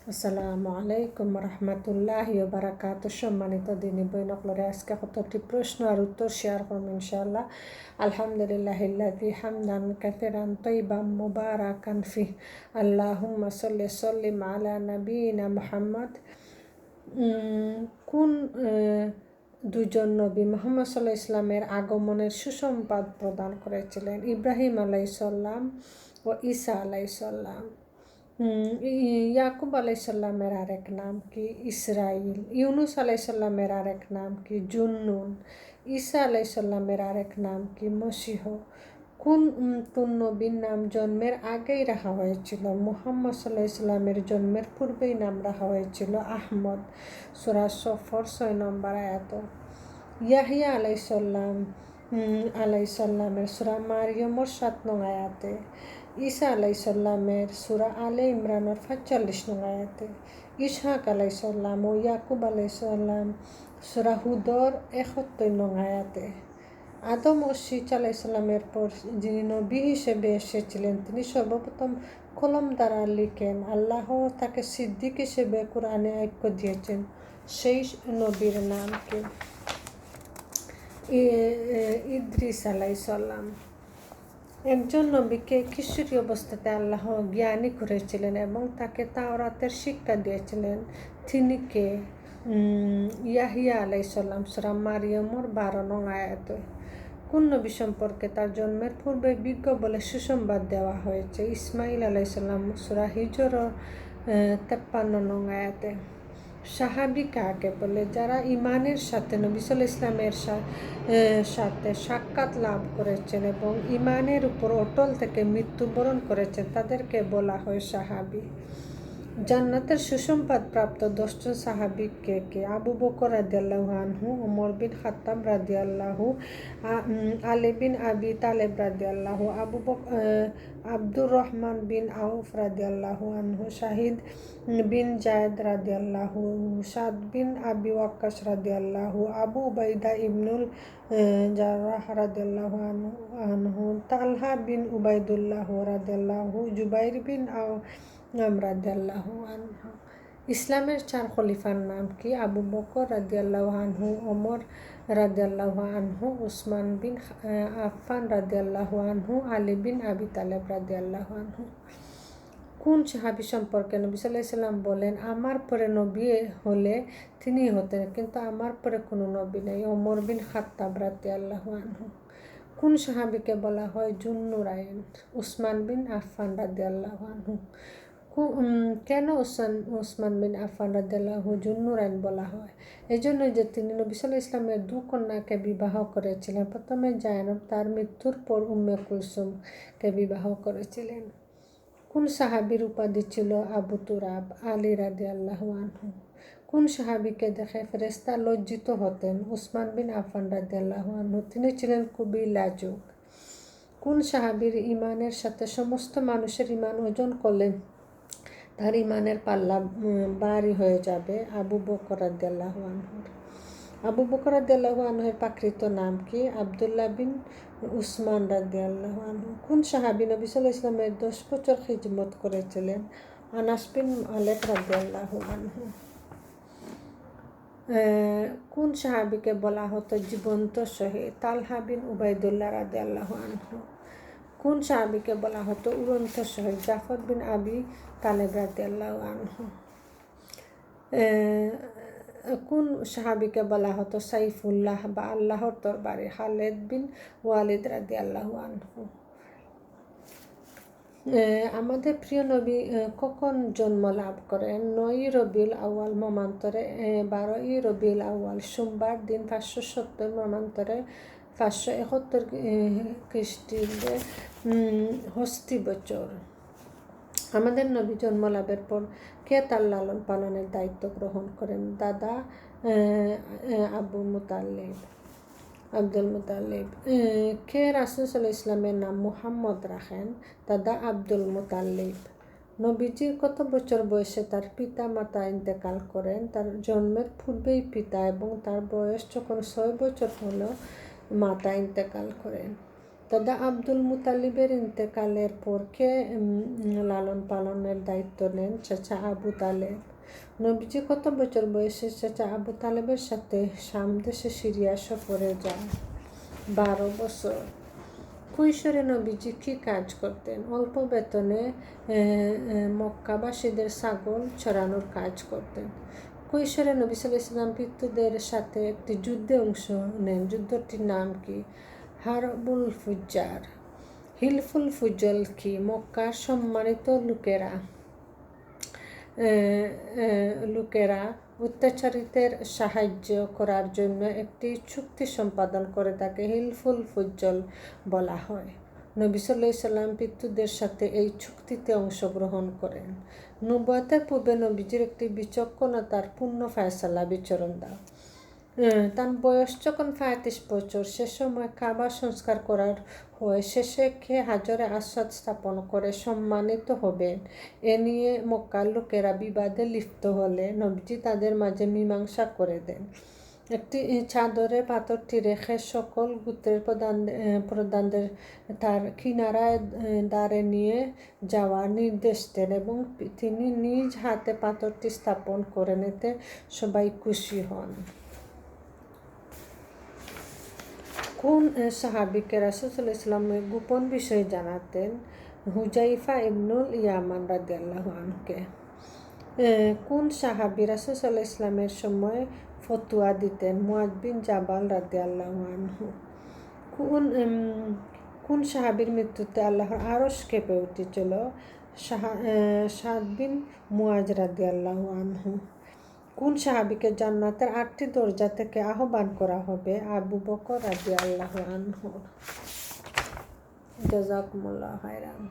আসসালামু আলাইকুম রহমতুল্লাহি ওয়া বারাকাতুহু। সম্মানিত দিনী বোন সকলরে আজকে কতটি প্রশ্ন আর উত্তর শেয়ার করব ইনশাআল্লাহ। আলহামদুলিল্লাহিল্লাযী হামদান কাসীরান তাইয়্যিবান মুবারাকান ফিহি। আল্লাহুম্মা সাল্লি সাল্লিম আলা নাবিয়িনা মুহাম্মদ। কোন দুজন নবী মুহাম্মদ সাল্লাল্লাহু আলাইহি ইসলামের আগমনের সুসংবাদ প্রদান করেছিলেন? ইব্রাহিম আলাইহিস সালাম ও ঈসা আলাইহিস সালাম। ইয়াকুব আলাইসাল্লামের আরেক নাম কি? ইসরাইল। ইউনুস আলাইসাল্লামের আরেক নাম কি? জুন্নুন। ঈসা আলাইসাল্লামের আরেক নাম কি? মসিহ। কোন নবীর নাম জন্মের আগেই রাখা হয়েছিল? মুহাম্মদ সাল্লাল্লাহু আলাইহি ইসলামের জন্মের পূর্বেই নাম রাখা হয়েছিল আহমদ। সূরা সফর 6 নম্বর আয়াত। ইয়াহিয়া আলাইসাল্লামের সূরা মারিয়মর 7 নং আয়াতে। ঈসা আলাইসাল্লামের সূরা আলে ইমরানের 45 নং আয়াতে। ইসহাক আলাইসাল্লাম ও ইয়াকুব আলাইসাল্লাম সূরা হুদর 71 নং আয়াতে। আদম ও শীত আলাইসাল্লামের পর যিনি নবী হিসেবে এসেছিলেন তিনি সর্বপ্রথম কলম দ্বারা লিখেন। আল্লাহ তাকে সিদ্দিক হিসেবে কোরআনে ঐক্য দিয়েছেন। সেই নবীর নাম কি? ইদ্রিস আলাইসাল্লাম। একজন নবীকে কিশোরী অবস্থাতে আল্লাহ জ্ঞানী করেছিলেন এবং তাকে তাওরাতের শিক্ষা দিয়েছিলেন। তিনি কে? ইয়াহিয়া আলাইসাল্লাম সূরা মারিয়মর 12 নং আয়াতে। কোন নবী সম্পর্কে তার জন্মের পূর্বে বিজ্ঞ বলে সুসংবাদ দেওয়া হয়েছে? ইসমাইল আলাইসাল্লাম সূরা হিজর 53 নং আয়াতে। সাহাবী কাকে বলে? যারা ইমানের সাথে নবী সাল্লাল্লাহু আলাইহি ইসলামের সাথে সাক্ষাৎ লাভ করেছেন এবং ইমানের উপর অটল থেকে মৃত্যুবরণ করেছেন তাদেরকে বলা হয় সাহাবী। জান্নাতের সুসংবাদ প্রাপ্ত 10 জন সাহাবী কে কে? আবু বকর রাদিয়াল্লাহু আনহু, ওমর বিন খাত্তাব রাদিয়াল্লাহু, আলী বিন আবি তালেব রাদিয়াল্লাহু, আব্দুর রহমান বিন আউফ রাদিয়াল্লাহু আনহু, শাহিদ বিন জায়েদ রাদিয়াল্লাহু, সাদ বিন আবি ওয়াক্কাস রাদিয়াল্লাহু, আবু উবাইদা ইবনুল জাররাহ রাদিয়াল্লাহু আনহু, তালহা বিন উবাইদুল্লাহ রাদিয়াল্লাহু, জুবাইর বিন রাদিয়াল্লাহু আনহু। ইসলামের 4 খলিফার নাম কি? আবু বকর রাদিয়াল্লাহু আনহু, ওমর রাদিয়াল্লাহু আনহু, উসমান বিন আফফান রাদিয়াল্লাহু আনহু, আলী বিন আবি তালেব রাদিয়াল্লাহু আনহু। কোন সাহাবী সম্পর্কে নবী সাল্লাল্লাহু আলাইহি সাল্লাম বলেন, আমার পরে নবী হলে তিনি হতেন কিন্তু আমার পরে কোনো নবী নেই? ওমর বিন খাত্তাব রাদিয়াল্লাহু আনহু। কোন সাহাবীকে বলা হয় জুন্নুরাইন? উসমান বিন আফফান রাদিয়াল্লাহু আনহু। কেন উসমান বিন আফফান রাদিয়াল্লাহু জুন্নুরাইন বলা হয়? এই জন্য যে তিনি নবী সাল্লাল্লাহু আলাইহি ইসলামের 2 কন্যাকে বিবাহ করেছিলেন। প্রথমে জায়নব, তার মৃত্যুর পর উম্মে কুলসুমকে বিবাহ করেছিলেন। কোন সাহাবীর উপাধি ছিল আবু তুরাব? আলী রাদিয়াল্লাহু আনহু। কোন সাহাবীকে দেখে ফেরেশতা লজ্জিত হতেন? উসমান বিন আফফান রাদিয়াল্লাহু আনহু। তিনি ছিলেন খুবই লাজুক। কোন সাহাবীর ইমানের সাথে সমস্ত মানুষের ইমান ওজন করলেন তার ইমানের পাল্লা ভারী হয়ে যাবে? আবু বকর রাদিয়াল্লাহু আনহু। আবু বকর রাদিয়াল্লাহু আনহুর প্রাকৃত নাম কি? আব্দুল্লাহ বিন উসমান রাদিয়াল্লাহু আনহু। কোন সাহাবী নবী সাল্লাল্লাহু আলাইহি ওয়াসাল্লামের 10 বছর খিদমত করেছিলেন? আনাস বিন মালিক রাদিয়াল্লাহু আনহু। কোন সাহাবীকে বলা হতো জীবন্ত শহীদ? তালহা বিন উবাইদুল্লাহ রাদিয়াল্লাহু আনহু। কোন সাহাবীকে বলা হতো উড়ন্ত শহীদ? জাফর বিন আবি তালেব রাদিয়াল্লাহু আনহু। কোন সাহাবীকে বলা হতো সাইফুল্লাহ বা আল্লাহর তরবারি? খালিদ বিন ওয়ালিদ রাদিয়াল্লাহু আনহু। আমাদের প্রিয় নবী কখন জন্ম লাভ করেন? 9 রবিউল আউয়াল মমান্তরে, 12 রবিউল আউয়াল সোমবার দিন 570 মমান্তরে, 571 খ্রিস্টাব্দে হস্তি বছর। আমাদের নবী জন্ম লাভের পর কে তার লালন পালনের দায়িত্ব গ্রহণ করেন? দাদা আব্দুল মুতাল্লিব। কে রাসূল সাল্লাল্লাহু আলাইহি ইসলামের নাম মুহাম্মদ রাখেন? দাদা আব্দুল মুতাল্লিব। নবীজির কত বছর বয়সে তার পিতা মাতা ইন্তেকাল করেন? তার জন্মের পূর্বেই পিতা এবং তার বয়স যখন 6 বছর হলো মাতা ইন্তেকাল করেন। দাদা আব্দুল মুতালিবের ইন্তেকালের পর কে লালন পালনের দায়িত্ব নেন? চাচা আবু তালেব। নবীজি কত বছর বয়সে চাচা আবু তালেবের সাথে শাম দেশে সিরিয়া সফরে যান? 12 বছর। কৈশোরে নবীজি কী কাজ করতেন? অল্প বেতনে মক্কাবাসীদের ছাগল চড়ানোর কাজ করতেন। কৈশোরে নবী সাল্লাল্লাহু আলাইহি ওয়াসাল্লাম পিতৃদের সাথে একটি যুদ্ধে অংশ নেন। যুদ্ধটির নাম কি? হারবুল ফুজ্জার। হিলফুল ফুজল কি? মক্কার সম্মানিত লোকেরা অত্যাচারিতের সাহায্য করার জন্য একটি চুক্তি সম্পাদন করে তাকে হিলফুল ফুজল বলা হয়। নবী সাল্লাল্লাহু আলাইহি ওয়াসাল্লাম পিতৃদের সাথে এই চুক্তিতে অংশগ্রহণ করেন। নবুয়তের পূর্বে নবীজির একটি বিচক্ষণতার পূর্ণ ফায়সালা বিচরণ দাও। তার বয়স যখন 35 বছর, সে সময় কাবা সংস্কার করার হয়। শেষে কে হাজরে আসওয়াদ স্থাপন করে সম্মানিত হবেন এ নিয়ে মক্কার লোকেরা বিবাদে লিপ্ত হলে নবীজি তাদের মাঝে মীমাংসা করে দেন। একটি চাদরে পাথরটি রেখে সকল গোত্রের প্রধানদের তার কিনারায় দাঁড়ে নিয়ে যাওয়ার নির্দেশ দেন এবং তিনি নিজ হাতে পাথরটি স্থাপন করেন। এতে সবাই খুশি হন। কোন সাহাবীকে রাসূল সাল্লাল্লাহু আলাইহি ওয়াসাল্লাম গোপন বিষয় জানাতেন? হুযায়ফা ইবনুল ইয়ামান রাদিয়াল্লাহু আনহুকে। কোন সাহাবী রাসূল সাল্লাল্লাহু আলাইহি ওয়াসাল্লামের সময় ফতোয়া দিতেন? মুআয বিন জাবাল রাদিয়াল্লাহু আনহু। কোন সাহাবীর মৃত্যুতে আল্লাহর আরশ কেঁপে উঠেছিল? সাদ বিন মুআয রাদিয়াল্লাহু আনহু। কোন সাহাবীকে জান্নাতের 8টি দরজা থেকে আহ্বান করা হবে? আবু বকর রাদিয়াল্লাহু আনহু। জাযাকুমুল্লাহু খাইরান।